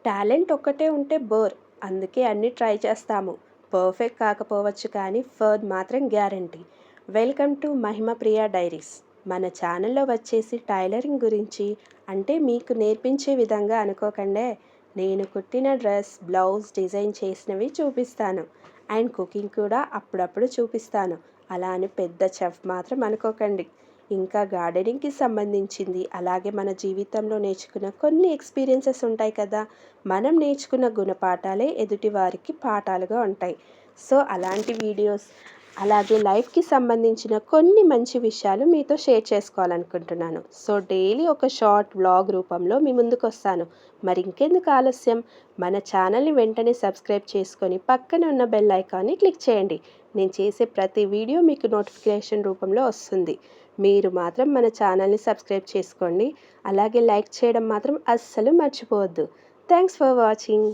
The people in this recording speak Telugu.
టాలెంట్ ఒక్కటే ఉంటే బోర్. అందుకే అన్నీ ట్రై చేస్తాము. పర్ఫెక్ట్ కాకపోవచ్చు కానీ ఫర్ మాత్రం guarantee. Welcome to Mahima Priya diaries. మన ఛానల్లో వచ్చేసి టైలరింగ్ గురించి అంటే మీకు నేర్పించే విధంగా అనుకోకండే. నేను కుట్టిన డ్రెస్, బ్లౌజ్ డిజైన్ చేసినవి చూపిస్తాను. అండ్ కుకింగ్ కూడా అప్పుడప్పుడు చూపిస్తాను. అలా అని పెద్ద చెఫ్ మాత్రం అనుకోకండి. ఇంకా గార్డెనింగ్కి సంబంధించింది, అలాగే మన జీవితంలో నేర్చుకున్న కొన్ని ఎక్స్పీరియన్సెస్ ఉంటాయి కదా. మనం నేర్చుకున్న గుణపాఠాలే ఎదుటి వారికి పాఠాలుగా ఉంటాయి. సో అలాంటి వీడియోస్, అలాగే లైఫ్కి సంబంధించిన కొన్ని మంచి విషయాలు మీతో షేర్ చేసుకోవాలనుకుంటున్నాను. సో డైలీ ఒక షార్ట్ వ్లాగ్ రూపంలో మీ ముందుకు వస్తాను. మరి ఇంకెందుకు ఆలస్యం, మన ఛానల్ని వెంటనే సబ్స్క్రైబ్ చేసుకొని పక్కన ఉన్న బెల్ ఐకాన్ని క్లిక్ చేయండి. నేను చేసే ప్రతి వీడియో మీకు నోటిఫికేషన్ రూపంలో వస్తుంది. మీరు మాత్రం మన ఛానల్ని సబ్స్క్రైబ్ చేసుకోండి. అలాగే లైక్ చేయడం మాత్రం అస్సలు మర్చిపోవద్దు. Thanks for watching.